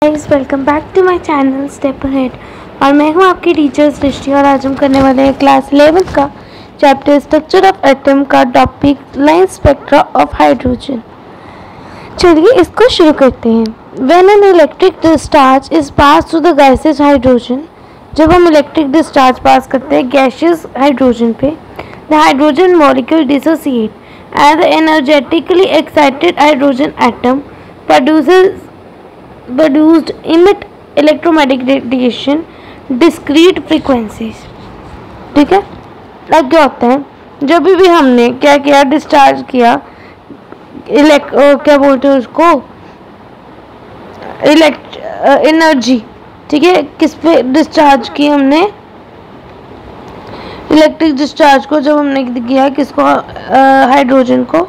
Guys, welcome back to my channel step ahead. और मैं हूं आपकी टीचर सृष्टि और आज हम करने वाले हैं क्लास 11 का चैप्टर स्ट्रक्चर ऑफ एटम का topic line spectra of hydrogen. चलिए इसको शुरू करते हैं। When an electric discharge is pass through the gases hydrogen, जब हम इलेक्ट्रिक डिस्चार्ज पास करते हैं गैसेज हाइड्रोजन पे, the hydrogen molecule dissociate and the energetically excited hydrogen atom produced emit electromagnetic radiation discrete frequencies। ठीक है, अब क्या होता है, जब भी हमने क्या किया, डिस्चार्ज किया क्या बोलते हैं उसको, एनर्जी। ठीक है, किस पे डिस्चार्ज की हमने, इलेक्ट्रिक डिस्चार्ज को जब हमने किया किसको, हाइड्रोजन को।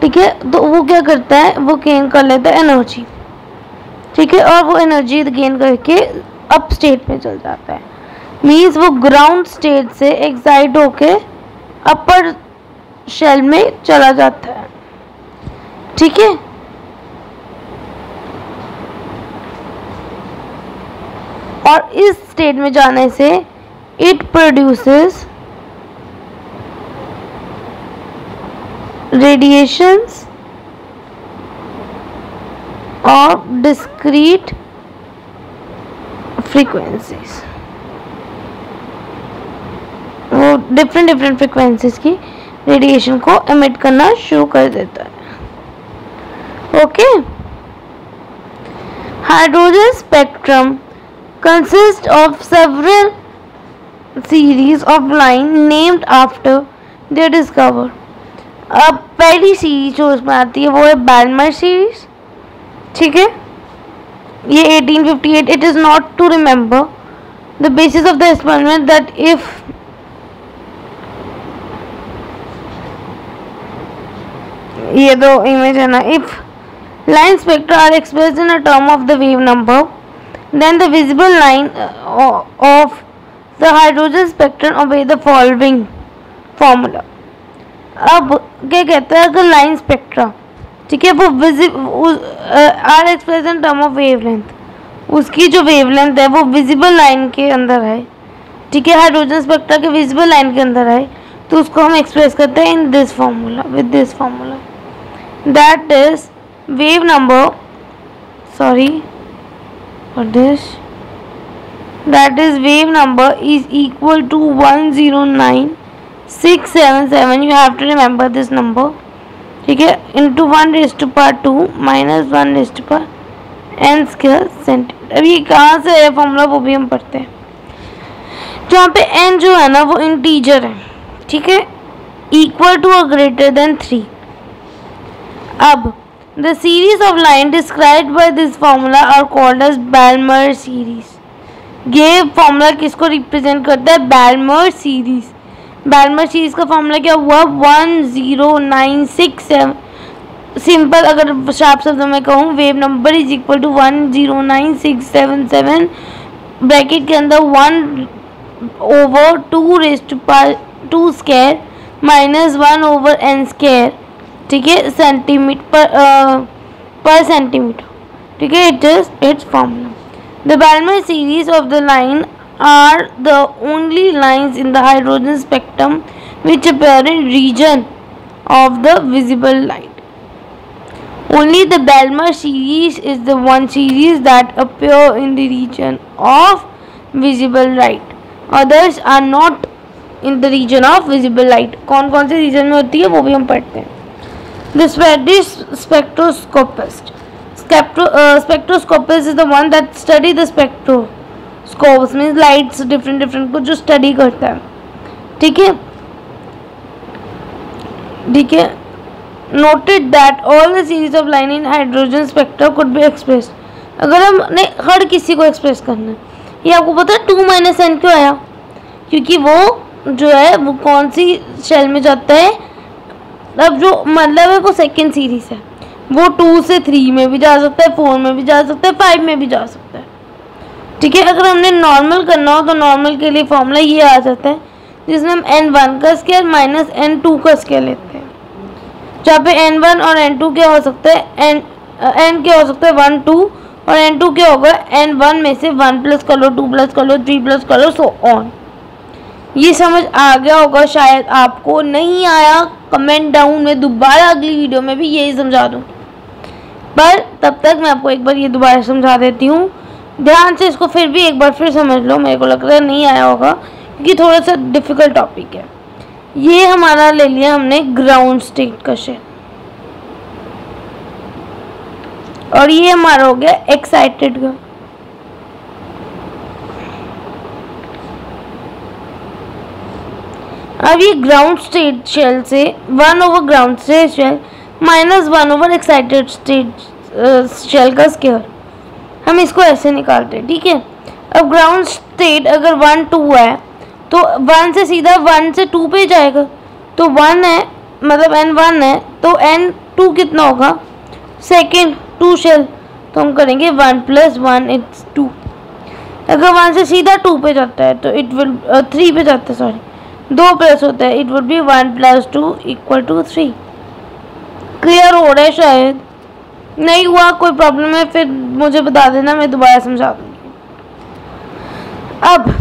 ठीक है, तो वो क्या करता है, वो गेन कर लेता है एनर्जी। ठीक है, और वो एनर्जी गेन करके अप स्टेट में चल जाता है। मीन्स वो ग्राउंड स्टेट से एक्साइट होके अपर शेल में चला जाता है। ठीक है, और इस स्टेट में जाने से इट प्रोड्यूसेस रेडिएशंस और डिस्क्रीट फ्रीक्वेंसीज। वो डिफरेंट फ्रीक्वेंसीज की रेडिएशन को एमिट करना शुरू कर देता है। Okay, hydrogen spectrum consist of several series of line named after their discover. अब पहली सीरीज जो उसमें आती है वो है बैलमर सीरीज। ठीक है, ये 1858। It is not to remember the basis of the experiment that if ये दो इमेज है ना, if line spectra are expressed in a term of the wave number, then the visible line of the hydrogen spectrum obey the following formula. अब क्या कहता है, अगर line spectra, ठीक है, वो are express in term of wavelength, उसकी जो वेवलेंथ है वो विजिबल लाइन के अंदर है। ठीक है, हाइड्रोजन स्पेक्ट्रा के विजिबल लाइन के अंदर है, तो उसको हम एक्सप्रेस करते हैं in this formula, with this formula, that is wave number, sorry for this, that is wave number is equal to 109677। You have to remember this number. ठीक है, इंटू 1⁻² माइनस 1⁻n² सेंटीमीटर। अब ये कहाँ से है formula, वो भी हम पढ़ते हैं। जहाँ पे n जो है ना वो इंटीजर है। ठीक है, इक्वल टू और ग्रेटर देन 3। अब the series of line described by this formula are called as Balmer series. ये फॉर्मूला किसको रिप्रेजेंट करता है, बैलमर सीरीज। बैलमर सीरीज का फॉर्मूला क्या हुआ, 10967। सिंपल अगर शार्प शब्दों में कहूँ, wave number is equal to 109677 bracket के अंदर 1/2² माइनस 1/n²। ठीक है, सेंटीमीटर पर सेंटीमीटर। ठीक है, it is its formula. The Balmer series of the line are the only lines in the hydrogen spectrum which appear in region of the visible light. Only the Balmer series is the one series that appear in the region of visible light. Others are not in the region of visible light. कौन कौन से reason में होती है वो भी हम पढ़ते हैं। The Swedish spectroscopist spectroscopist is the one that study the scopes means lights different को जो स्टडी करता है। ठीक है, ठीक है, noted that all the series of line in hydrogen spectra could be express. अगर हमने हर किसी को एक्सप्रेस करना है, ये आपको पता है 2 - n क्यों आया, क्योंकि वो जो है वो कौन सी शेल में जाता है। अब जो मतलब है वो सेकेंड सीरीज है, वो 2 से 3 में भी जा सकता है, 4 में भी जा सकता है, 5 में भी जा सकता है। ठीक है, अगर हमने नॉर्मल करना हो तो नॉर्मल के लिए फॉर्मूला ये आ जाता है, जिसमें हम n1 का स्क्वायर माइनस n2 का स्क्वायर लेते हैं। जहाँ पे n1 और n2 क्या हो सकता है, n क्या हो सकता है 1 2 और N2 क्या होगा, N1 में से 1 प्लस कर लो, 2 प्लस कर लो, 3 प्लस कर लो, सो ऑन। ये समझ आ गया होगा शायद। आपको नहीं आया कमेंट डाउन में, दोबारा अगली वीडियो में भी यही समझा दूँ, पर तब तक मैं आपको एक बार ये दोबारा समझा देती हूँ। ध्यान से इसको फिर भी एक बार फिर समझ लो, मेरे को लग रहा है नहीं आया होगा क्योंकि थोड़ा सा डिफ़िकल्ट टॉपिक है। ये हमारा ले लिया हमने ग्राउंड स्टेट का शेल, और ये हमारा हो गया एक्साइटेड का। अब ये ग्राउंड स्टेट शेल से 1 over ground state shell minus 1 over excited state shell का स्क्वायर, हम इसको ऐसे निकालते हैं, ठीक है। अब ग्राउंड स्टेट अगर 1 2 है तो 1 से सीधा 1 से 2 पे जाएगा, तो 1 है मतलब N1 है, तो N2 कितना होगा, सेकेंड 2 शेल, तो हम करेंगे 1 प्लस 1 इट्स 2। अगर 1 से सीधा 2 पे जाता है तो इट विल 3 पे जाता है, सॉरी 2 प्लस होता है, it would be 1 plus 2 equal to 3। Clear हो रहा है शायद? नहीं हुआ कोई प्रॉब्लम है फिर मुझे बता देना, मैं दोबारा समझा दूंगी। अब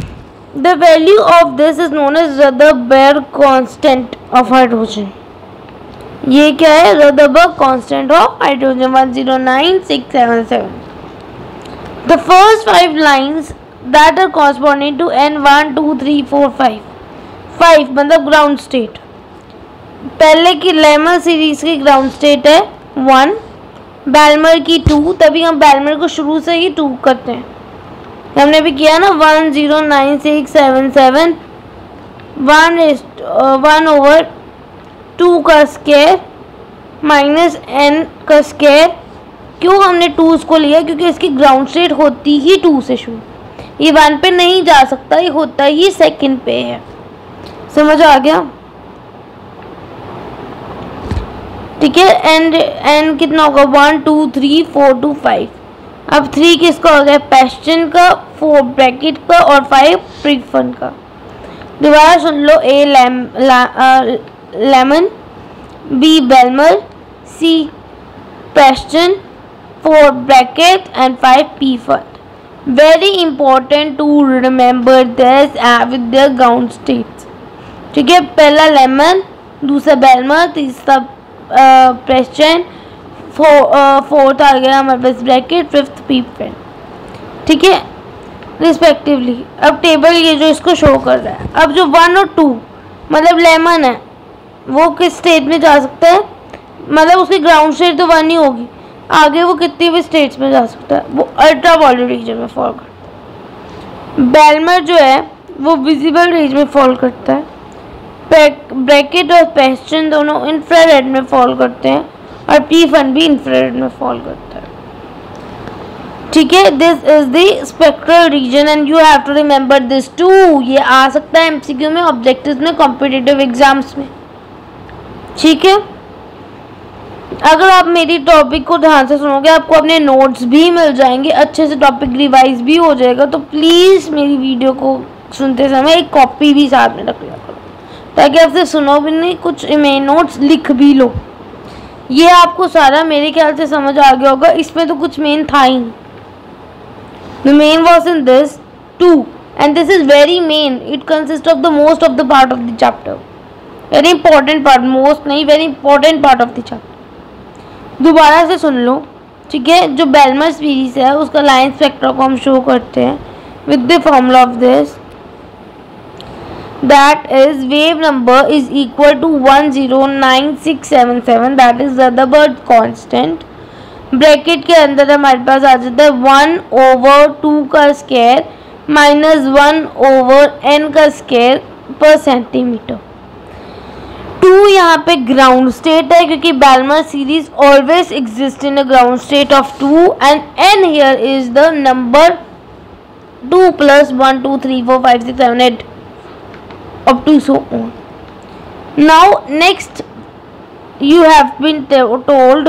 the value of this is known as Rydberg constant of hydrogen. ये क्या है, Rydberg constant of hydrogen 109677। The first 5 lines that are corresponding to N1 2 3 4 5 5 मतलब ग्राउंड स्टेट। पहले की लेमन सीरीज की ग्राउंड स्टेट है 1, बैलमर की 2, तभी हम बैलमर को शुरू से ही 2 करते हैं, हमने भी किया ना 109677 1 ओवर 2 का स्क्वायर माइनस n का स्क्वायर। क्यों हमने 2 को लिया, क्योंकि इसकी ग्राउंड स्टेट होती ही 2 से शुरू, ये 1 पे नहीं जा सकता, ये होता ही सेकंड पे है। समझ आ गया? ठीक है। एंड n कितना होगा 1 2 3 4 2 5। अब 3 किसका हो गया, पैस्टन का, 4 ब्रैकेट का और 5 प्रीफन का। दोबारा सुन लो, A Lyman, B Balmer, C Paschen, 4 Brackett and 5 Pfund. Very important to remember this with the ground states. ठीक है, पहला लेमन, दूसरा बेलमर, तीसरा प्रेस्टन, फोर्थ आ गया हमारे पास ब्रैकेट, फिफ्थ पीफन। ठीक है, रिस्पेक्टिवली। अब टेबल ये जो इसको शो कर रहा है, अब जो 1 और 2 मतलब लेमन है वो किस स्टेट में जा सकता है, मतलब उसकी ग्राउंड स्टेट तो 1 ही होगी, आगे वो कितनी भी स्टेट्स में जा सकता है, वो अल्ट्रावायलेट रीजन में फॉल करता है। बेलमर जो है वो विजिबल रीजन में फॉल करता है। ब्रैकेट और पैस्टन दोनों इंफ्रारेड में फॉल करते हैं और पीफन भी इंफ्रारेड में फॉल करता है। ठीक है, this is the spectral region and you have to remember this too. ये आ सकता है एमसीक्यू में, ऑब्जेक्टिव्स में, कॉम्पिटिटिव एग्जाम्स में। ठीक है, अगर आप मेरी टॉपिक को ध्यान से सुनोगे आपको अपने नोट्स भी मिल जाएंगे, अच्छे से टॉपिक रिवाइज भी हो जाएगा। तो प्लीज़ मेरी वीडियो को सुनते समय एक कॉपी भी साथ में रख लिया करो, ताकि आप सिर्फ सुनो भी नहीं, कुछ मेन नोट्स लिख भी लो। ये आपको सारा मेरे ख्याल से समझ आ गया होगा, इसमें तो कुछ मेन था ही नहीं। The main was in this two and this is very main, it consist of the most of the part of the chapter, very important part, most नहीं very important part of the chapter. दोबारा से सुन लो। ठीक है, जो बेलमर series है उसका line spectra को हम शो करते हैं with the formula of this, that is wave number is equal to 109677, that is Rutherford constant। Bracket के अंदर हमारे पास आ जाता है 1 ओवर 2 का स्क्वायर माइनस 1 ओवर n का स्क्वायर पर सेंटीमीटर। 2 यहाँ पे ग्राउंड स्टेट है क्योंकि Balmer series always exist in a ground state of 2 and n here is the number 2 plus 1 2 3 4 5 6 7 8 up to so on. Now next you have been told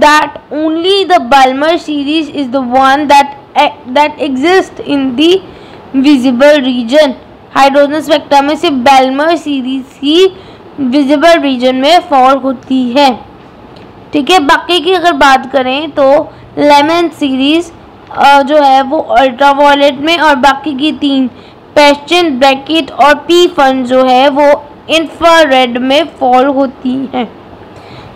that only the Balmer series is the one that exists in the visible region। Hydrogen spectra में सिर्फ बेलमर series ही visible region में fall होती है। ठीक है, बाकी की अगर बात करें तो लेमन सीरीज जो है वो अल्ट्रावायलेट में, और बाकी की 3 पैशन, ब्रैकेट और पी फन जो है वो इंफ्रारेड में फॉल होती हैं।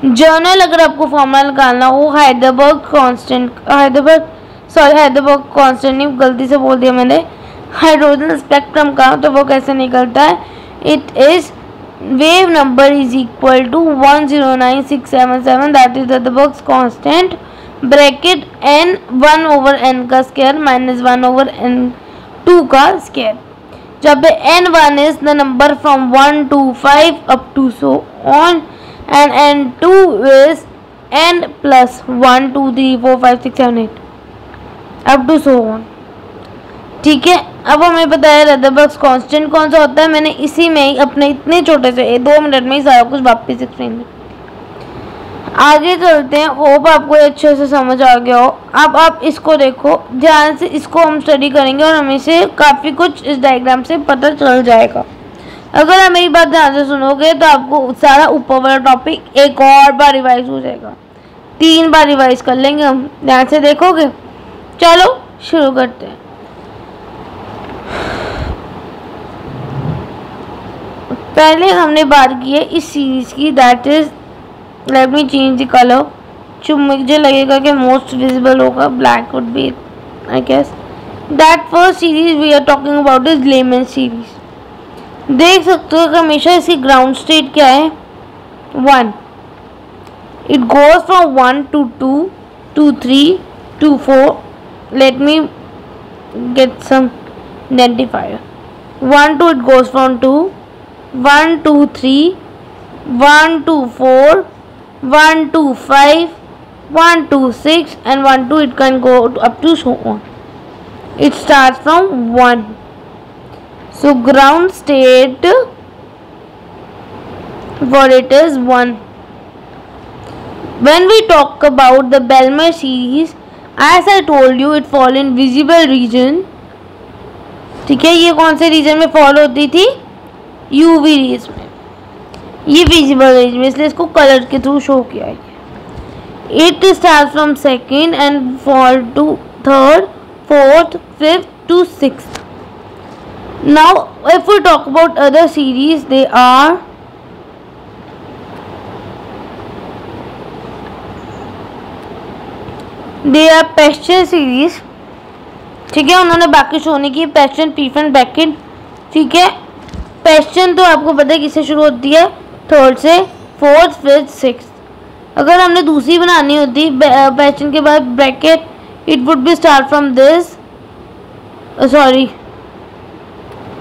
जर्नल अगर आपको फॉर्मूला निकालना हो हाइडेलबर्ग कांस्टेंट नहीं, गलती से बोल दिया मैंने, हाइड्रोजन स्पेक्ट्रम का, तो वो कैसे निकलता है? It is wave number is equal to 109677, that is Heidelberg constant, bracket n 1/n का स्क्वायर माइनस 1/n2 का स्क्वायर, जब पे n1 is the number from 1 to 5 up to so on, and n2 is n plus 1 2 3 4 5 6 7 8 up to so on। ठीक है, अब हमें पता है हाइडेलबर्ग कांस्टेंट कौन सा होता है। मैंने इसी में ही अपने इतने छोटे से 2 मिनट में ही सारा कुछ वापस एक्सप्लेन किया। आगे चलते हैं, होप आपको अच्छे से समझ आ गया हो। अब आप इसको देखो ध्यान से, इसको हम स्टडी करेंगे और हमें से काफ़ी कुछ इस डायग्राम से पता चल जाएगा। अगर आप मेरी बात ध्यान से सुनोगे तो आपको सारा ऊपर वाला टॉपिक एक और बार रिवाइज हो जाएगा, 3 बार रिवाइज कर लेंगे हम। ध्यान से देखोगे? चलो शुरू करते हैं। पहले हमने बात की है इस सीरीज की, that is, let me change the colour, जो मुझे लगेगा कि मोस्ट विजिबल होगा, black would be I guess. That first series we are talking about is Lyman series. देख सकते हो कि हमेशा इसकी ग्राउंड स्टेट क्या है? 1। It goes from 1 to 2 to 3 to 4। Let me get some identifier। 1 to, it goes from 2, 1 to 3, 1 to 4, 1 to 5, 1 to 6, and 1 to, it can go up to so on. It starts from 1. So ground state for it is 1. When we talk about the Balmer series, as I told you, it fall in visible region। ठीक है, ये कौन से reason में fall होती थी? UV rays में। ये विजिबल रेज में, इसलिए इसको कलर के थ्रू शो किया है। It start from 2nd and fall to 3rd, 4th, 5th to 6th। Now if we talk about other series, they are passion series. ठीक है, उन्होंने बाकी शो नहीं की, पैशन, पीफन, ब्रैकेट। ठीक है, पैशन तो आपको पता है किससे शुरू होती है? 3rd से 4th, 5th, 6th। अगर हमने दूसरी बनानी होती पैशन के बाद bracket, it would B start from this, sorry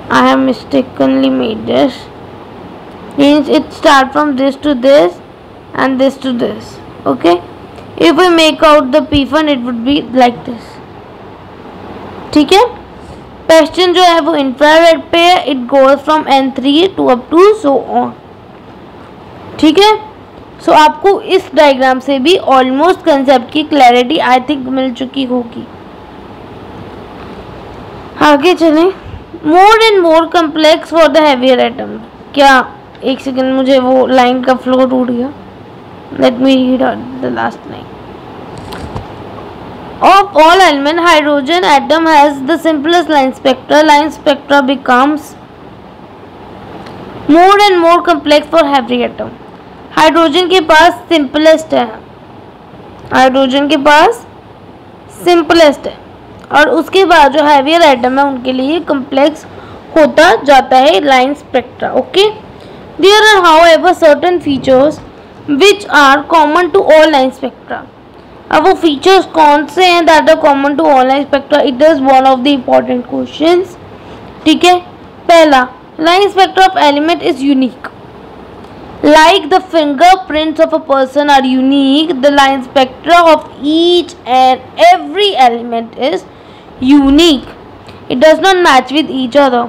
I have mistakenly made this, means it start from this to this and this to this। Okay, if we make out the p-fun, it would be like this। ठीक है, passion जो है वो infrared पे है, it goes from n3 to up to so on. ठीक है, so आपको इस डायग्राम से भी ऑलमोस्ट कंसेप्ट की क्लैरिटी आई थिंक मिल चुकी होगी। आगे चलें। More and more complex for the heavier atom. क्या, एक सेकेंड, मुझे वो लाइन का फ्लो टूट गया। Let me read the last line. Of all element, hydrogen atom has the simplest line spectra. Line spectra becomes more and more complex for every atom. Hydrogen के पास simplest है, hydrogen के पास simplest है, और उसके बाद जो हैवियर एटम है उनके लिए कम्प्लेक्स होता जाता है line spectra. Okay, there are however certain features which are common to all line spectra. अब वो फीचर्स कौन से हैं that are common to all line spectra? It is one of the important questions. ठीक है, पहला, line spectra of element is unique. Like the fingerprints of a person are unique, the line spectra of each and every element is unique. It does not match with each other.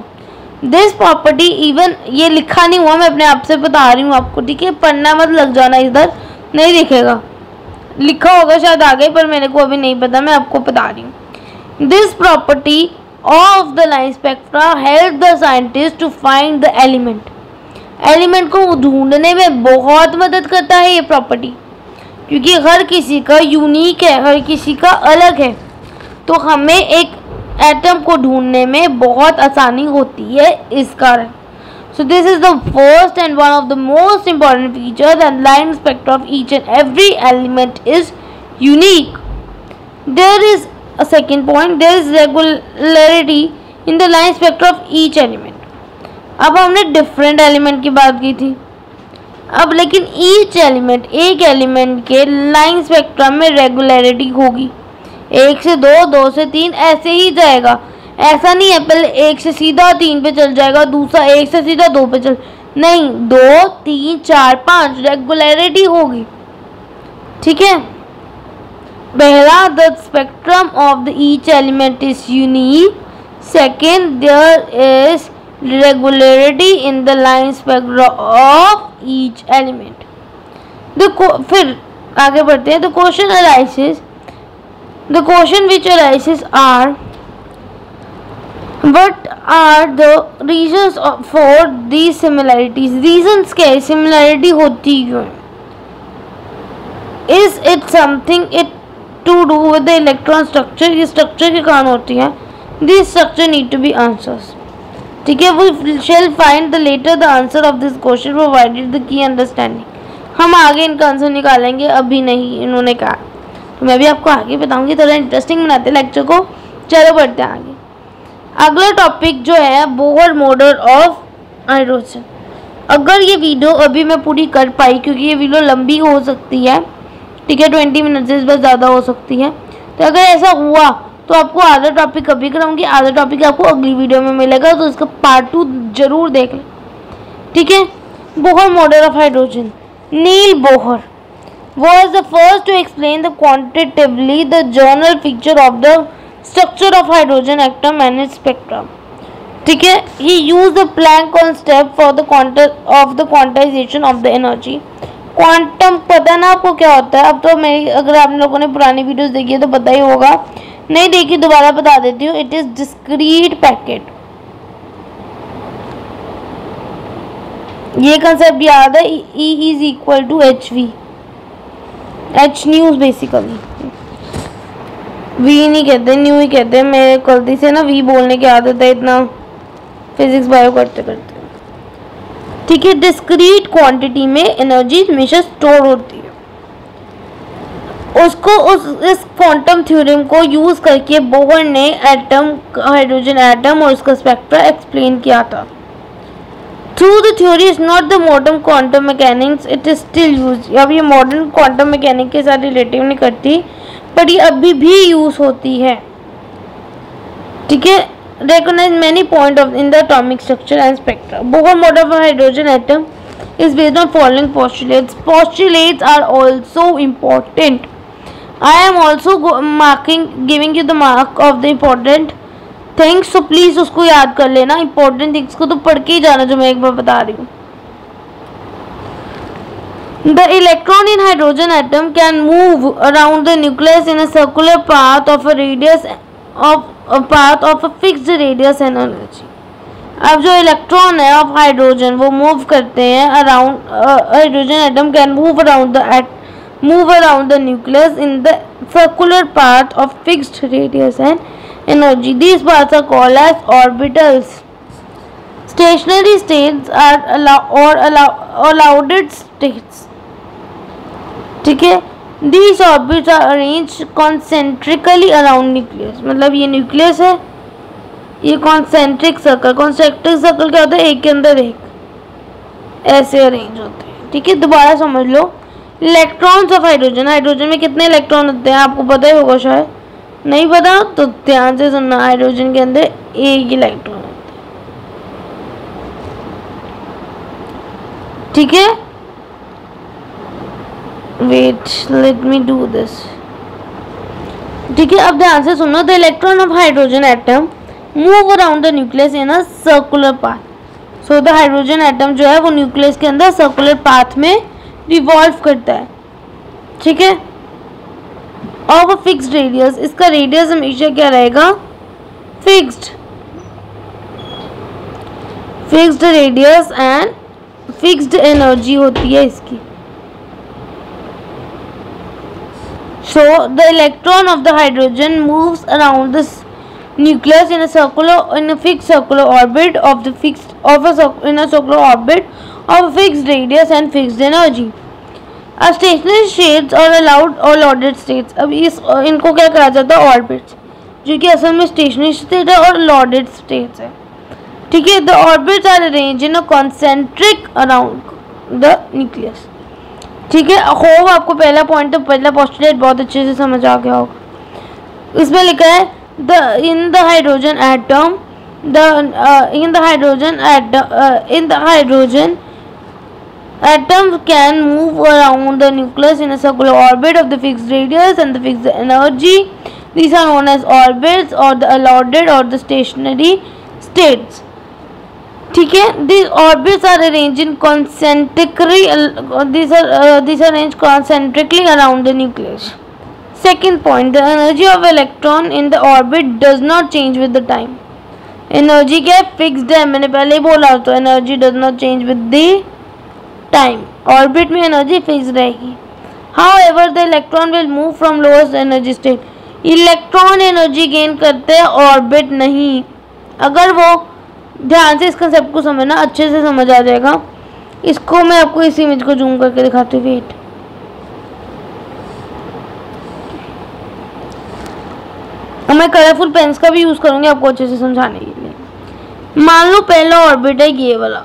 This property even, ये लिखा नहीं हुआ, मैं अपने आप से बता रही हूँ आपको। ठीक है, पढ़ना मत लग जाना, इधर नहीं दिखेगा, लिखा होगा शायद आगे, पर मेरे को अभी नहीं पता, मैं आपको बता रही हूँ। This property of the line spectra help the scientist to find the element. Element को ढूंढने में बहुत मदद करता है ये प्रॉपर्टी, क्योंकि हर किसी का यूनिक है, हर किसी का अलग है। तो हमें एक एटम को ढूंढने में बहुत आसानी होती है इस कारण. So this is the first and one of the most important features that line spectra of each and every element is unique. There is a second point, there is regularity in the line spectra of each element. अब हमने different element की बात की थी, अब लेकिन each element, एक element के line spectra में regularity होगी. 1 से 2, 2 से 3 ऐसे ही जाएगा. ऐसा नहीं है पहले 1 से सीधा 3 पे चल जाएगा, दूसरा 1 से सीधा 2 पे चल, नहीं 2, 3, 4, 5 रेगुलरिटी होगी. ठीक है. पहला, the spectrum of the each element is unique. Second, there is regularity in the line spectra of each element. फिर आगे बढ़ते हैं. The question arises, the question which arises are what are the reasons for these similarities. reasons क्या है, similarity होती क्यों है? is it something it to do with the electron structure, ये structure के कारण होती है. this structure need to be answers. ठीक है. we shall find the later the answer of this question provided the key understanding. हम आगे इनका आंसर निकालेंगे, अभी नहीं इन्होंने कहा, तो मैं भी आपको आगे बताऊंगी. थोड़ा इंटरेस्टिंग बनाते लेक्चर को. चलो बढ़ते हैं आगे. अगला टॉपिक जो है बोहर मॉडल ऑफ हाइड्रोजन. अगर ये वीडियो अभी मैं पूरी कर पाई, क्योंकि ये वीडियो लंबी हो सकती है, ठीक है, 20 मिनट से बस ज़्यादा हो सकती है, तो अगर ऐसा हुआ तो आपको आधा टॉपिक अभी कराऊंगी, आधा टॉपिक आपको अगली वीडियो में मिलेगा, तो इसका पार्ट 2 जरूर देख लें. ठीक है. Bohr model of hydrogen. Niels Bohr was the first to explain the quantitatively the general feature of the structure of hydrogen atom and its spectrum. ठीक है. he used the Planck concept for the quantization of the energy. Quantum पता ना आपको क्या होता है. अब तो मेरी, अगर आप लोगों ने पुरानी वीडियोस देखी है तो पता ही होगा, नहीं देखी दोबारा बता देती हूँ. It is discrete packet. ये कंसेप्ट याद है. E is equal to HV, H news basically. V नहीं कहते, न्यू ही कहते हैं. मेरे गलती से ना वी बोलने की आदत है, इतना फिजिक्स बायो करते करते. ठीक है. डिस्क्रीट क्वांटिटी में एनर्जी हमेशा स्टोर होती है. उसको इस क्वांटम थ्योरम को यूज करके बोहर ने एटम, हाइड्रोजन एटम और उसका स्पेक्ट्रा एक्सप्लेन किया था. Through the theory is not the modern quantum mechanics, it is still use. अब ये मॉडर्न क्वांटम मैकेनिक के साथ रिलेटिव नहीं करती, पर ये अभी भी यूज होती है. ठीक है. recognize many point of in the atomic structure and spectra. Bohr model of hydrogen atom is based on following postulates. Postulates are also important. I am also giving you the mark of the important things, so please उसको याद कर लेना. important things को तो पढ़ के ही जाना, जो मैं एक बार बता रही हूँ. The electron in hydrogen atom can move around the nucleus in a circular path of a radius of a fixed radius and energy. अब जो इलेक्ट्रॉन है ऑफ हाइड्रोजन वो मूव करते हैं around, hydrogen atom can move around the nucleus in the circular path of fixed radius and energy. These paths are called as orbitals. Stationary states are allowed states. ठीक है. These orbits are arranged concentrically around nucleus. मतलब ये nucleus है, ये concentric circle. Concentric circle क्या होता है, एक के अंदर एक, ऐसे अरेंज होते हैं. ठीक है. दोबारा समझ लो. इलेक्ट्रॉन्स ऑफ हाइड्रोजन, हाइड्रोजन में कितने इलेक्ट्रॉन होते हैं आपको पता ही होगा, शायद नहीं पता तो ध्यान से सुनना. हाइड्रोजन के अंदर एक इलेक्ट्रॉन होता है. ठीक है. Wait, let me do this. ठीक है. अब ध्यान से सुनो. The electron of hydrogen atom move around the nucleus in a circular path. So the hydrogen atom जो है वो न्यूक्लियस के अंदर सर्कुलर पाथ में रिवॉल्व करता है. ठीक है. Of a fixed radius. इसका रेडियस हमेशा क्या रहेगा, fixed. Fixed radius and fixed energy होती है इसकी. So the electron of the hydrogen moves around this nucleus in a fixed circular orbit of a fixed radius and fixed energy. A stationary states or allowed or loaded states. अब इनको क्या कहा जाता है? Orbits, जो कि असल में स्टेशनरी स्टेट है और लॉडेड स्टेट्स है। ठीक है, the orbits are arrange in a concentric around the nucleus. ठीक है, होप आपको पहला पॉइंट तो पहला पोस्टुलेट बहुत अच्छे से समझ आ गया होगा। इसमें लिखा है in the hydrogen atom can move around the nucleus in a circular orbit of the fixed radius and the fixed energy. These are known as orbits or the allotted or the stationary states. ठीक है, these orbits are arranged in concentrically around the nucleus. Second point, the energy of electron in the orbit does not change with the time. Energy क्या fixed है, मैंने पहले ही बोला, तो energy does not change with the time. Orbit में energy fixed रहेगी. However, the electron will move from lowest energy state. Electron energy gain करते हैं, orbit नहीं। अगर वो ध्यान से इस कंसेप्ट को समझना, अच्छे से समझ आ जाएगा। इसको मैं आपको इस इमेज को जूम करके दिखाती हूँ। वेट, मैं कलरफुल पेन्स का भी यूज़ करूँगी आपको अच्छे से समझाने के लिए। मान लो पहला ऑर्बिट है ये वाला,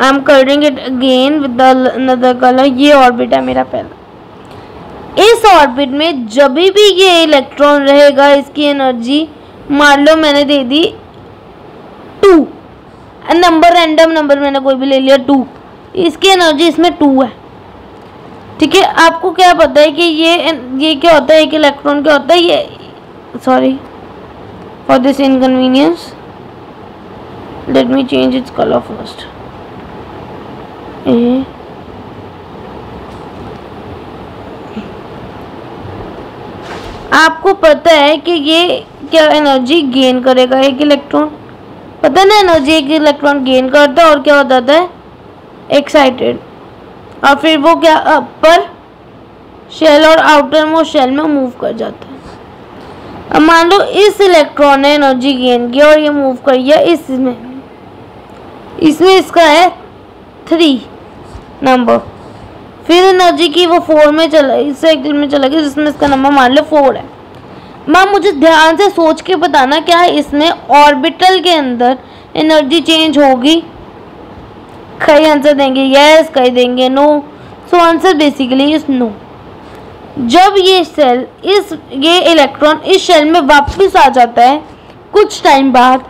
I am colouring it again with another colour. ये ऑर्बिट है मेरा पहला। इस ऑर्बिट में जब भी ये इलेक्ट्रॉन रहेगा, इसकी एनर्जी मान लो मैंने दे दी 2, नंबर रैंडम नंबर मैंने कोई भी ले लिया 2, इसकी एनर्जी इसमें 2 है। ठीक है, आपको क्या पता है कि ये क्या होता है, एक इलेक्ट्रॉन क्या होता है, ये sorry for this inconvenience, let me change its color first. आपको पता है कि ये क्या एनर्जी गेन करेगा, एक इलेक्ट्रॉन, पता ना एनर्जी एक इलेक्ट्रॉन गेन करता है और क्या होता है, एक्साइटेड, और फिर वो क्या अपर शेल और आउटर मोस्ट शेल में मूव कर जाता है। अब मान लो इस इलेक्ट्रॉन ने एनर्जी गेन की और ये मूव कर गया इसमें इसका है 3 नंबर, फिर एनर्जी की वो 4 में चला, इस साइकिल में चला गया जिसमें इसका नंबर मान लो 4 है। मैम मुझे ध्यान से सोच के बताना, क्या इसमें ऑर्बिटल के अंदर एनर्जी चेंज होगी? कई आंसर देंगे यस, कई देंगे no. So answer basically is no. जब ये इलेक्ट्रॉन इस शेल में वापस आ जाता है कुछ टाइम बाद,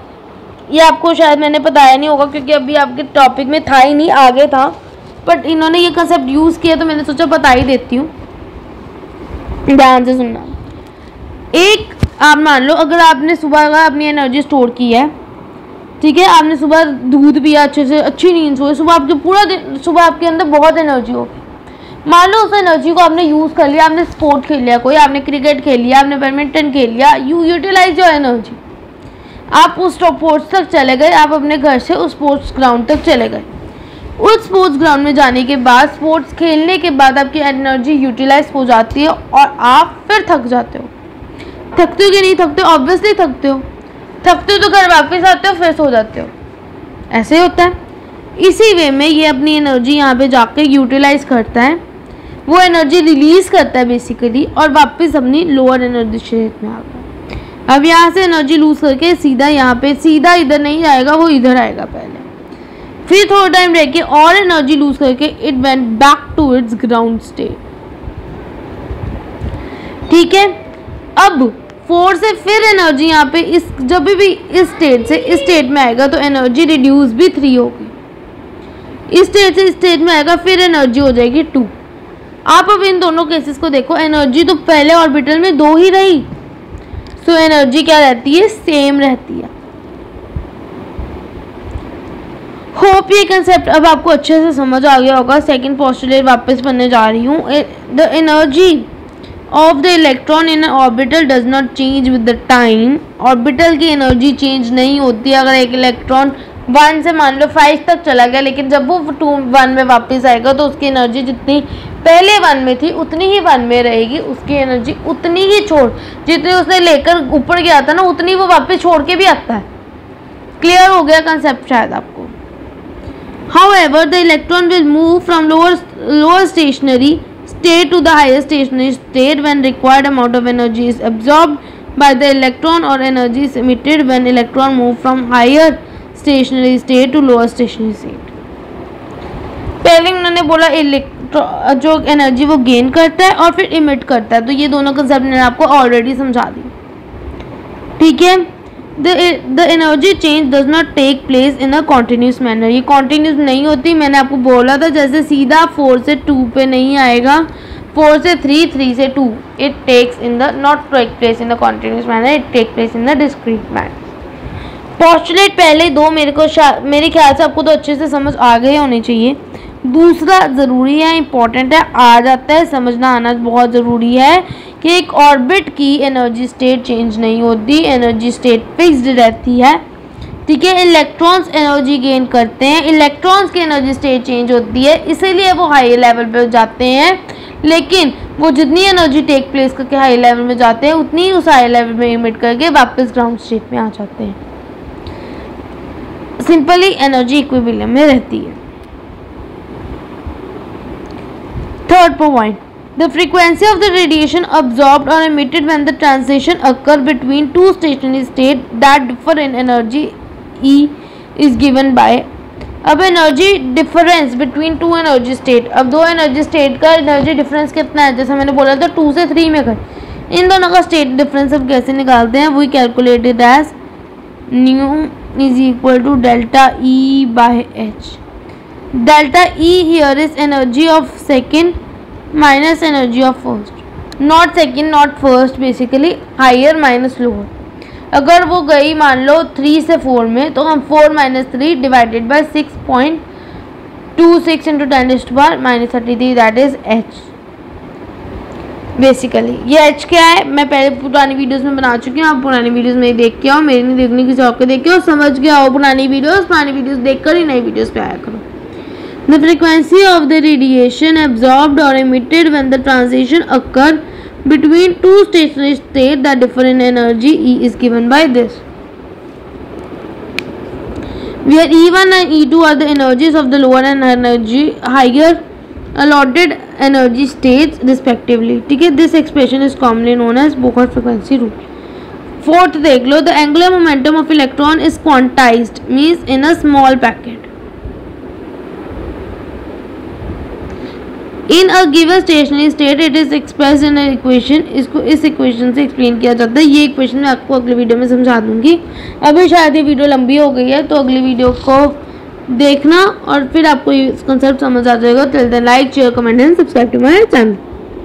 ये आपको शायद मैंने बताया नहीं होगा क्योंकि अभी आपके टॉपिक में था ही नहीं, आगे था, बट इन्होंने ये कंसेप्ट यूज़ किया तो मैंने सोचा बता ही देती हूँ, ध्यान से सुनना। एक आप मान लो अगर आपने सुबह का अपनी एनर्जी स्टोर की है, ठीक है, आपने सुबह दूध पिया, अच्छे से अच्छी नींद सोई, सुबह आपके पूरा दिन, सुबह आपके अंदर बहुत एनर्जी होगी। मान लो उस एनर्जी को आपने यूज़ कर लिया, आपने स्पोर्ट खेल लिया, कोई आपने क्रिकेट खेल लिया, आपने बैडमिंटन खेल लिया, यू यूटिलाइज योर एनर्जी, आप उस स्पोर्ट्स तक चले गए, आप अपने घर से उस स्पोर्ट्स ग्राउंड तक चले गए। उस स्पोर्ट्स ग्राउंड में जाने के बाद, स्पोर्ट्स खेलने के बाद आपकी एनर्जी यूटिलाइज हो जाती है और आप फिर थक जाते हो। थकते हो कि नहीं थकते हो? ऑब्वियसली थकते हो। थकते हो तो घर वापस आते हो, फिर सो जाते हो, ऐसे ही होता है। इसी वे में ये अपनी एनर्जी यहाँ पे जाके यूटिलाइज करता है, वो एनर्जी रिलीज करता है बेसिकली, और वापस अपनी लोअर एनर्जी स्टेट में आ गया। अब यहाँ से एनर्जी लूज करके सीधा यहाँ पे, सीधा इधर नहीं आएगा, वो इधर आएगा पहले, फिर थोड़ा टाइम रह के और एनर्जी लूज करके it went back to its ground state. ठीक है, अब 4 से फिर एनर्जी यहाँ पे जब भी इस स्टेट से इस स्टेट में आएगा तो एनर्जी रिड्यूस भी 3 होगी, इस स्टेट से इस स्टेट में आएगा फिर एनर्जी हो जाएगी 2। आप अब इन दोनों केसेस को देखो, एनर्जी तो पहले ऑर्बिटल में 2 ही रही, सो एनर्जी क्या रहती है, सेम रहती है। होप ये कंसेप्ट अब आपको अच्छे से समझ आ गया होगा। सेकंड पोस्टुलेट वापस पढ़ने जा रही हूँ। The energy of the electron in orbital does not change with the time. Orbital की एनर्जी चेंज नहीं होती। अगर एक इलेक्ट्रॉन 1 से मान लो 5 तक चला गया, लेकिन जब वो 1 में वापस आएगा तो उसकी एनर्जी जितनी पहले 1 में थी उतनी ही 1 में रहेगी, उसकी एनर्जी उतनी ही जितनी उसने लेकर ऊपर गया था ना उतनी वो वापस छोड़ के भी आता है। क्लियर हो गया कंसेप्ट शायद आपको। However, the electron will move from lower stationary state to the higher stationary state when required amount of energy is absorbed by the electron or energy is emitted when electron move from higher stationary state to lower stationary state। पहले उन्होंने बोला जो energy वो gain करता है और फिर emit करता है, तो ये दोनों कंसेप्ट मैंने आपको ऑलरेडी समझा दी। ठीक है, the energy change does not take place in a continuous manner. ये कॉन्टिन्यूस नहीं होती, मैंने आपको बोला था जैसे सीधा 4 से 2 पे नहीं आएगा, 4 से 3, 3 से 2। It takes in the not take place in the continuous manner, it take place in the discrete manner. Postulate पहले दो मेरे ख्याल से आपको तो अच्छे से समझ आ गए होने चाहिए। दूसरा ज़रूरी है, इम्पॉर्टेंट है, आ जाता है, समझना आना बहुत ज़रूरी है कि एक ऑर्बिट की एनर्जी स्टेट चेंज नहीं होती, एनर्जी स्टेट फिक्स्ड रहती है। ठीक है, इलेक्ट्रॉन्स एनर्जी गेन करते हैं, इलेक्ट्रॉन्स की एनर्जी स्टेट चेंज होती है, इसीलिए वो हाई लेवल पे जाते हैं, लेकिन वो जितनी एनर्जी टेक प्लेस करके हाई लेवल में जाते हैं उतनी ही उस हाई लेवल में इमिट करके वापस ग्राउंड स्टेट में आ जाते हैं। सिंपली एनर्जी इक्विलिब्रियम में रहती है। Third point, the frequency of the radiation absorbed or emitted when the transition occur between two stationary states that differ in energy E is given by। अब energy difference between two energy state, अब दो energy state का energy difference कितना है, जैसे मैंने बोला था 2 से 3 में कर, इन दोनों का स्टेट डिफरेंस अब कैसे निकालते हैं, we calculated as nu is equal to delta E by H. Delta E here is energy of second minus energy of first, not second not first, basically higher minus lower। अगर वो गई मान लो 3 से 4 में, तो हम 4 - 3 divided by 6.26 into 10⁻³ that is H। Basically ये H क्या है, मैं पहले पुरानी वीडियोस में बना चुकी हूँ, आप पुरानी वीडियोस में देख के आओ, मेरी नहीं देखनी किसी और के देख के आओ, समझ के आओ पुरानी वीडियोस देख कर ही नई वीडियोस पे आया करो। The frequency of the radiation absorbed or emitted when the transition occur between two stationary states that differ in energy E is given by this, where E1 and E2 are the energies of the lower and higher allotted energy states respectively। ठीक है, this expression is commonly known as Bohr frequency rule। Fourth देख लो, the angular momentum of electron is quantized, means in a small packet in a given stationary state, it is expressed in an equation। इसको इस equation से explain किया जाता है। ये equation मैं आपको अगले वीडियो में समझा दूंगी, अभी शायद ये वीडियो लंबी हो गई है, तो अगली वीडियो को देखना और फिर आपको ये कंसेप्ट समझ आ जाएगा। Till then like share comment and subscribe to my channel.